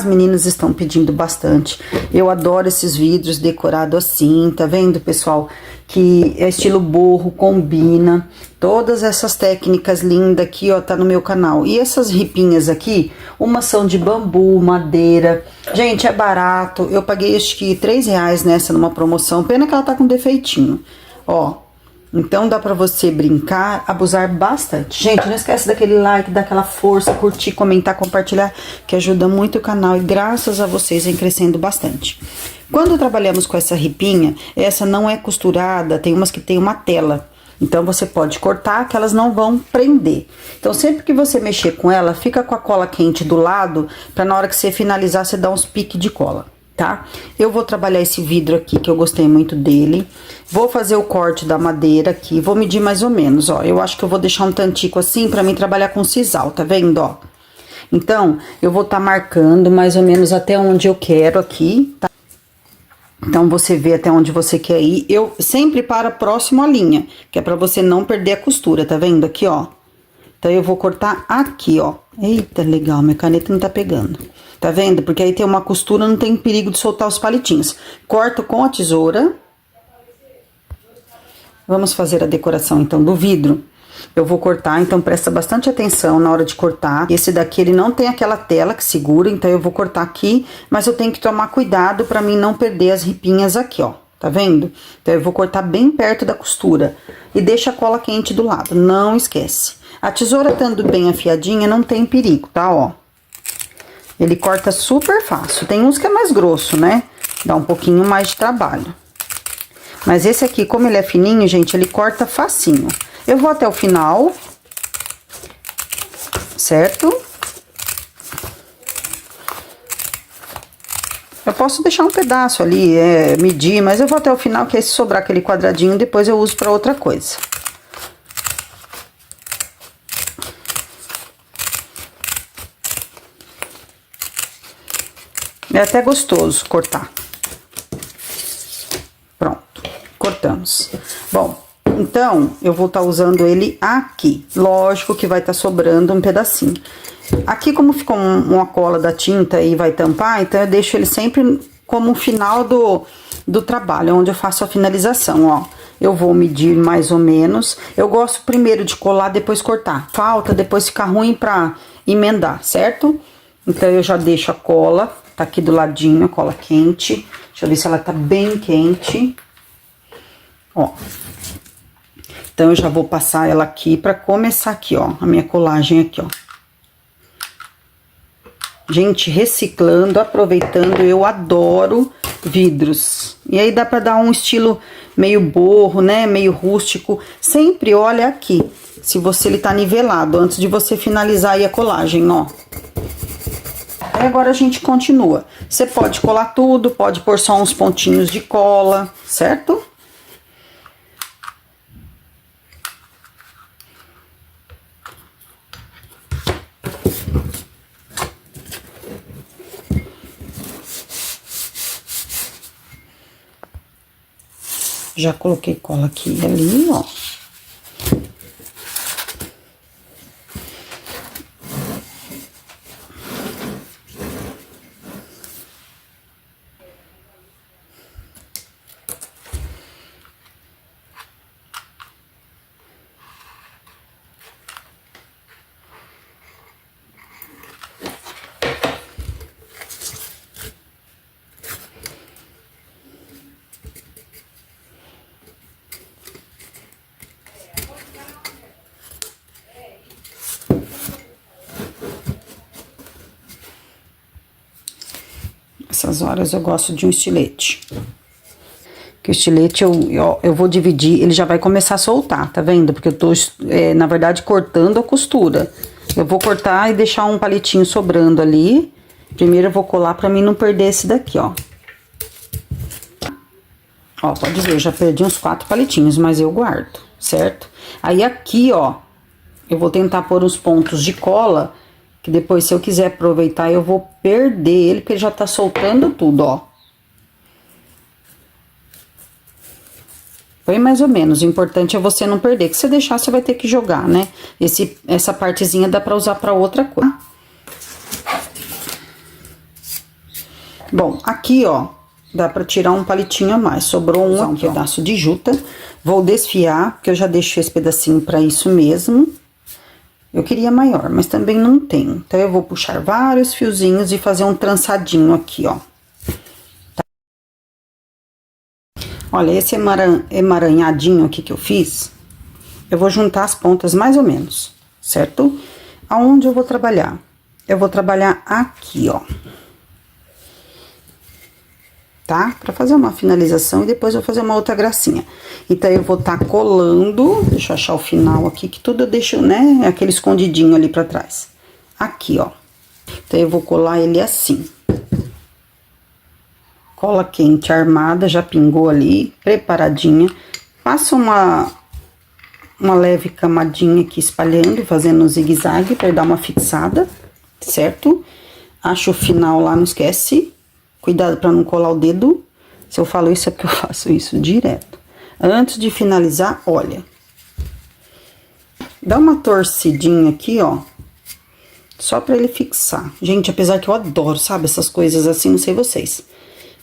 As meninas estão pedindo bastante. Eu adoro esses vidros decorados assim, tá vendo, pessoal? Que é estilo borro, combina. Todas essas técnicas lindas aqui, ó, tá no meu canal. E essas ripinhas aqui, umas são de bambu, madeira. Gente, é barato. Eu paguei acho que R$3 nessa numa promoção. Pena que ela tá com defeitinho. Ó, então dá pra você brincar, abusar bastante. Gente, não esquece daquele like, daquela força, curtir, comentar, compartilhar, que ajuda muito o canal e graças a vocês vem crescendo bastante. Quando trabalhamos com essa ripinha, essa não é costurada, tem umas que tem uma tela. Então você pode cortar que elas não vão prender. Então sempre que você mexer com ela, fica com a cola quente do lado, pra na hora que você finalizar, você dar uns piques de cola. Tá? Eu vou trabalhar esse vidro aqui, que eu gostei muito dele. Vou fazer o corte da madeira aqui, vou medir mais ou menos, ó. Eu acho que eu vou deixar um tantico assim pra mim trabalhar com sisal, tá vendo, ó? Então, eu vou tá marcando mais ou menos até onde eu quero aqui, tá? Então, você vê até onde você quer ir. Eu sempre para próximo à linha, que é pra você não perder a costura, tá vendo aqui, ó? Então, eu vou cortar aqui, ó. Eita, legal, minha caneta não tá pegando. Tá vendo? Porque aí tem uma costura, não tem perigo de soltar os palitinhos. Corto com a tesoura. Vamos fazer a decoração, então, do vidro. Eu vou cortar, então presta bastante atenção na hora de cortar. Esse daqui, ele não tem aquela tela que segura, então eu vou cortar aqui. Mas eu tenho que tomar cuidado pra mim não perder as ripinhas aqui, ó. Tá vendo? Então, eu vou cortar bem perto da costura. E deixa a cola quente do lado, não esquece. A tesoura estando bem afiadinha, não tem perigo, tá, ó. Ele corta super fácil. Tem uns que é mais grosso, né? Dá um pouquinho mais de trabalho. Mas esse aqui, como ele é fininho, gente, ele corta facinho. Eu vou até o final. Certo? Eu posso deixar um pedaço ali, medir, mas eu vou até o final, que aí se sobrar aquele quadradinho, depois eu uso pra outra coisa. É até gostoso cortar. Pronto, cortamos. Bom, então, eu vou estar usando ele aqui. Lógico que vai estar sobrando um pedacinho. Aqui, como ficou uma cola da tinta e vai tampar, então eu deixo ele sempre como o final do trabalho, onde eu faço a finalização, ó. Eu vou medir mais ou menos. Eu gosto primeiro de colar, depois cortar. Falta, depois fica ruim pra emendar, certo? Então, eu já deixo a cola. Tá aqui do ladinho, a cola quente. Deixa eu ver se ela tá bem quente. Ó. Então, eu já vou passar ela aqui pra começar aqui, ó. A minha colagem aqui, ó. Gente, reciclando, aproveitando, eu adoro vidros. E aí, dá pra dar um estilo meio borro, né? Meio rústico. Sempre olha aqui, se ele tá nivelado, antes de você finalizar aí a colagem, ó. Aí agora a gente continua. Você pode colar tudo, pode pôr só uns pontinhos de cola, certo? Já coloquei cola aqui e ali, ó. Essas horas eu gosto de um estilete. Que o estilete eu vou dividir, ele já vai começar a soltar, tá vendo? Porque eu tô, na verdade, cortando a costura. Eu vou cortar e deixar um palitinho sobrando ali. Primeiro eu vou colar pra mim não perder esse daqui, ó. Ó, pode ver, eu já perdi uns 4 palitinhos, mas eu guardo, certo? Aí aqui, ó, eu vou tentar pôr uns pontos de cola, que depois, se eu quiser aproveitar, eu vou perder ele, porque ele já tá soltando tudo, ó. Foi mais ou menos, o importante é você não perder, que se deixar, você vai ter que jogar, né? Essa partezinha dá pra usar pra outra coisa. Bom, aqui, ó, dá pra tirar um palitinho a mais. Sobrou um pedaço de juta. Vou desfiar, porque eu já deixei esse pedacinho pra isso mesmo. Eu queria maior, mas também não tem. Então, eu vou puxar vários fiozinhos e fazer um trançadinho aqui, ó. Tá. Olha, esse emaranhadinho aqui que eu fiz, eu vou juntar as pontas mais ou menos, certo? Aonde eu vou trabalhar? Eu vou trabalhar aqui, ó. Tá? Pra fazer uma finalização e depois eu vou fazer uma outra gracinha. Então, eu vou tá colando, deixa eu achar o final aqui, que tudo eu deixo, né, aquele escondidinho ali pra trás. Aqui, ó. Então, eu vou colar ele assim. Cola quente armada, já pingou ali, preparadinha. Passa uma leve camadinha aqui espalhando, fazendo um zigue-zague pra dar uma fixada, certo? Acha o final lá, não esquece. Cuidado pra não colar o dedo. Se eu falo isso é porque eu faço isso direto. Antes de finalizar, olha. Dá uma torcidinha aqui, ó. Só pra ele fixar. Gente, apesar que eu adoro, sabe? Essas coisas assim, não sei vocês.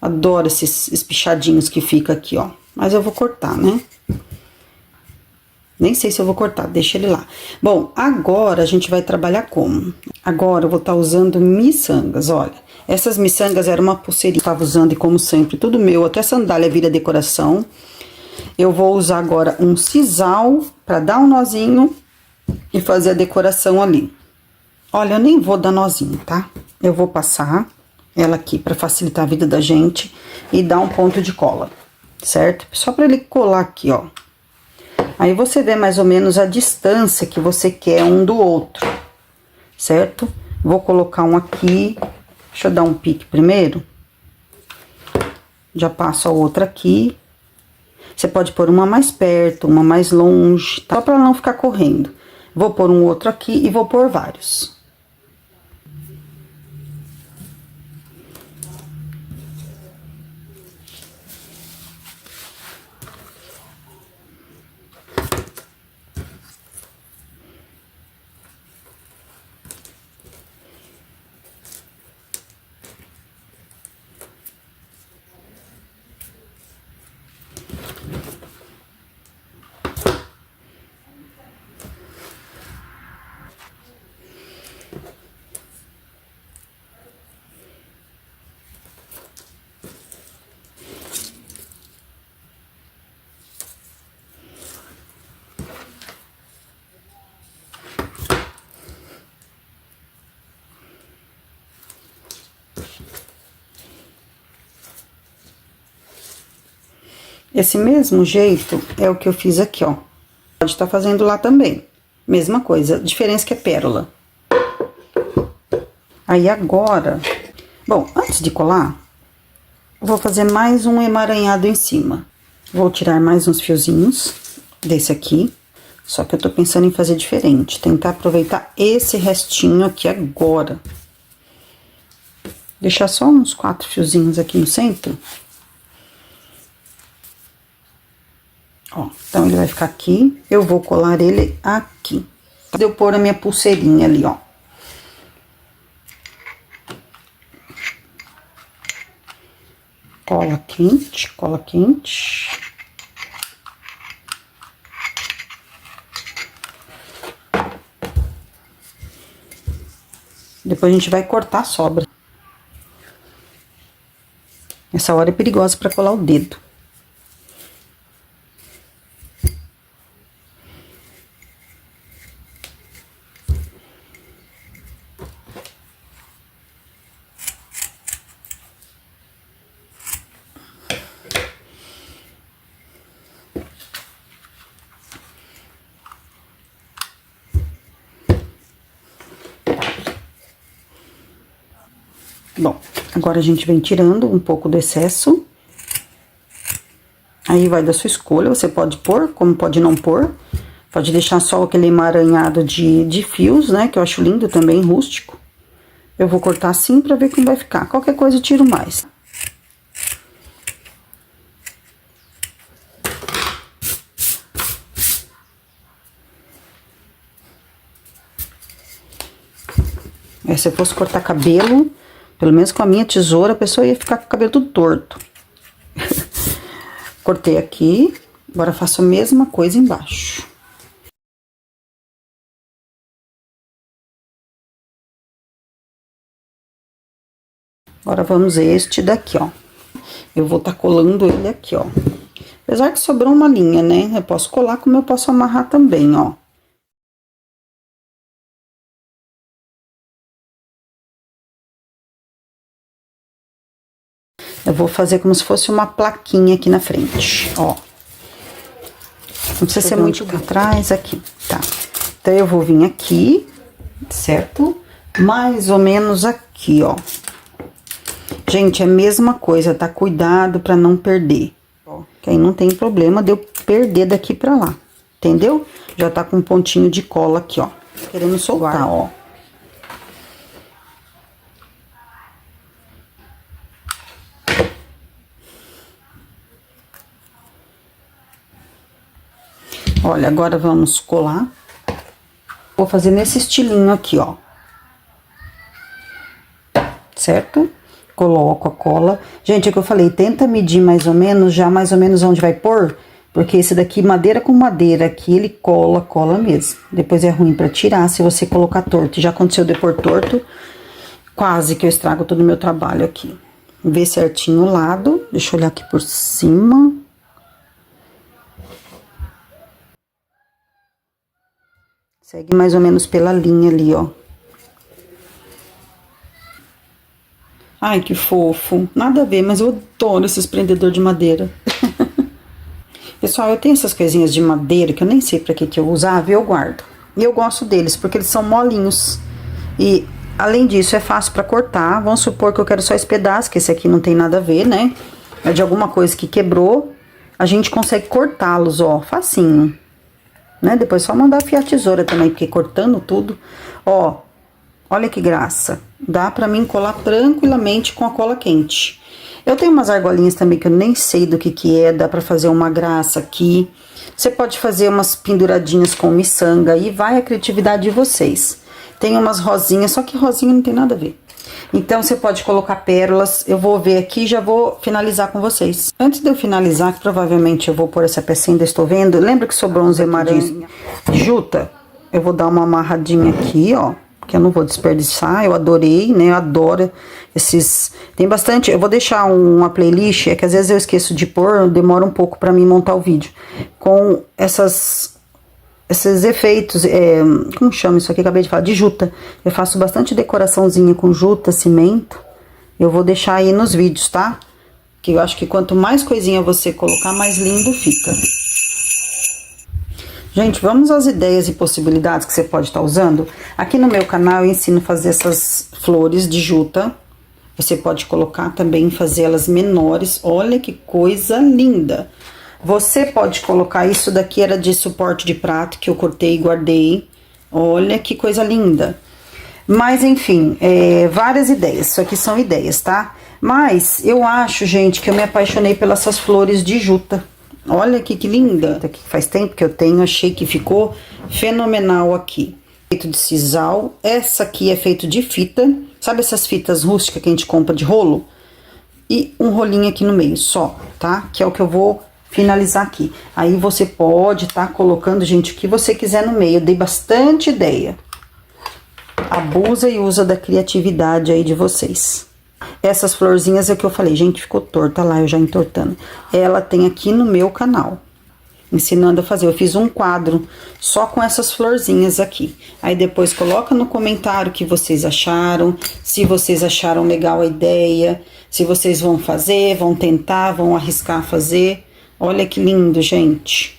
Adoro esses espichadinhos que fica aqui, ó. Mas eu vou cortar, né? Nem sei se eu vou cortar, deixa ele lá. Bom, agora a gente vai trabalhar como? Agora eu vou estar usando miçangas, olha. Essas miçangas eram uma pulseirinha que eu tava usando e como sempre, tudo meu, até sandália vira decoração. Eu vou usar agora um sisal pra dar um nozinho e fazer a decoração ali. Olha, eu nem vou dar nozinho, tá? Eu vou passar ela aqui pra facilitar a vida da gente e dar um ponto de cola, certo? Só pra ele colar aqui, ó. Aí, você vê mais ou menos a distância que você quer um do outro, certo? Vou colocar um aqui, deixa eu dar um pique primeiro. Já passo a outra aqui. Você pode pôr uma mais perto, uma mais longe, tá? Só pra não ficar correndo. Vou pôr um outro aqui e vou pôr vários. Esse mesmo jeito é o que eu fiz aqui, ó. Pode estar fazendo lá também. Mesma coisa, a diferença é que é pérola. Aí agora... Bom, antes de colar, vou fazer mais um emaranhado em cima. Vou tirar mais uns fiozinhos desse aqui. Só que eu tô pensando em fazer diferente. Tentar aproveitar esse restinho aqui agora. Deixar só uns 4 fiozinhos aqui no centro. Ó, então, ele vai ficar aqui. Eu vou colar ele aqui. Pra eu pôr a minha pulseirinha ali, ó. Cola quente, cola quente. Depois a gente vai cortar a sobra. Essa hora é perigosa pra colar o dedo. Bom, agora a gente vem tirando um pouco do excesso. Aí vai da sua escolha, você pode pôr, como pode não pôr. Pode deixar só aquele emaranhado de fios, né, que eu acho lindo também, rústico. Eu vou cortar assim pra ver como vai ficar. Qualquer coisa eu tiro mais. Se eu fosse cortar cabelo, Pelo menos com a minha tesoura, a pessoa ia ficar com o cabelo tudo torto. Cortei aqui, agora faço a mesma coisa embaixo. Agora, vamos este daqui, ó. Eu vou tá colando ele aqui, ó. Apesar que sobrou uma linha, né? Eu posso colar como eu posso amarrar também, ó. Eu vou fazer como se fosse uma plaquinha aqui na frente, ó. Não precisa ser muito pra trás, aqui, tá? Então, eu vou vir aqui, certo? Mais ou menos aqui, ó. Gente, é a mesma coisa, tá? Cuidado pra não perder, ó. Que aí não tem problema de eu perder daqui pra lá, entendeu? Já tá com um pontinho de cola aqui, ó. Querendo soltar, ó. Olha, agora vamos colar. Vou fazer nesse estilinho aqui, ó. Certo? Coloco a cola. Gente, é o que eu falei, tenta medir mais ou menos, já mais ou menos onde vai pôr, porque esse daqui, madeira com madeira, aqui ele cola mesmo. Depois é ruim pra tirar se você colocar torto. Já aconteceu de pôr torto, quase que eu estrago todo o meu trabalho aqui. Ver certinho o lado, deixa eu olhar aqui por cima. Segue mais ou menos pela linha ali, ó. Ai, que fofo. Nada a ver, mas eu adoro esses prendedor de madeira. Pessoal, eu tenho essas coisinhas de madeira que eu nem sei pra que eu usava e eu guardo. E eu gosto deles, porque eles são molinhos. E, além disso, é fácil pra cortar. Vamos supor que eu quero só esse pedaço, que esse aqui não tem nada a ver, né? É de alguma coisa que quebrou. A gente consegue cortá-los, ó, facinho. Né? Depois só mandar afiar a tesoura também, porque cortando tudo, ó, olha que graça. Dá pra mim colar tranquilamente com a cola quente. Eu tenho umas argolinhas também que eu nem sei do que é, dá pra fazer uma graça aqui. Você pode fazer umas penduradinhas com miçanga e vai a criatividade de vocês. Tem umas rosinhas, só que rosinha não tem nada a ver. Então, você pode colocar pérolas. Eu vou ver aqui e já vou finalizar com vocês. Antes de eu finalizar, que provavelmente eu vou pôr essa pecinha, ainda estou vendo. Lembra que sobrou uns emaranhos de juta? Eu vou dar uma amarradinha aqui, ó. Que eu não vou desperdiçar. Eu adorei, né? Eu adoro esses... Tem bastante... Eu vou deixar uma playlist, é que às vezes eu esqueço de pôr, demora um pouco pra mim montar o vídeo. Com esses efeitos, como chama isso aqui? Acabei de falar, de juta. Eu faço bastante decoraçãozinha com juta, cimento. Eu vou deixar aí nos vídeos, tá? Que eu acho que quanto mais coisinha você colocar, mais lindo fica. Gente, vamos às ideias e possibilidades que você pode estar usando. Aqui no meu canal eu ensino a fazer essas flores de juta. Você pode colocar também, fazer elas menores. Olha que coisa linda! Você pode colocar, isso daqui era de suporte de prato, que eu cortei e guardei. Olha que coisa linda. Mas, enfim, várias ideias. Isso aqui são ideias, tá? Mas, eu acho, gente, que eu me apaixonei pelas essas flores de juta. Olha aqui que linda. Aqui faz tempo que eu tenho, achei que ficou fenomenal aqui. Feito de sisal. Essa aqui é feito de fita. Sabe essas fitas rústicas que a gente compra de rolo? E um rolinho aqui no meio, só, tá? Que é o que eu vou... finalizar aqui. Aí você pode tá colocando, gente, o que você quiser no meio. Eu dei bastante ideia. Abusa e usa da criatividade aí de vocês. Essas florzinhas é que eu falei, gente, ficou torta lá, eu já entortando. Ela tem aqui no meu canal, ensinando a fazer. Eu fiz um quadro só com essas florzinhas aqui. Aí depois coloca no comentário o que vocês acharam, se vocês acharam legal a ideia, se vocês vão fazer, vão tentar, vão arriscar fazer. Olha que lindo, gente.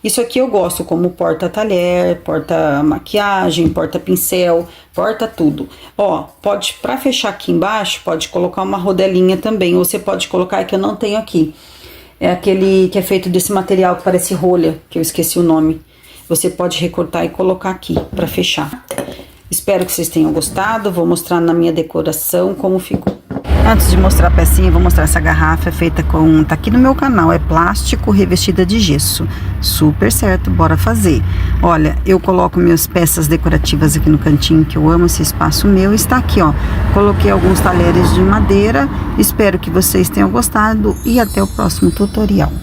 Isso aqui eu gosto como porta-talher, porta-maquiagem, porta-pincel, porta tudo. Ó, pode, pra fechar aqui embaixo, pode colocar uma rodelinha também. Ou você pode colocar, que eu não tenho aqui. É aquele que é feito desse material que parece rolha, que eu esqueci o nome. Você pode recortar e colocar aqui pra fechar. Espero que vocês tenham gostado. Vou mostrar na minha decoração como ficou. Antes de mostrar a pecinha, eu vou mostrar essa garrafa, é feita com, tá aqui no meu canal, é plástico revestida de gesso. Super certo, bora fazer. Olha, eu coloco minhas peças decorativas aqui no cantinho, que eu amo esse espaço meu, está aqui, ó. Coloquei alguns talheres de madeira, espero que vocês tenham gostado e até o próximo tutorial.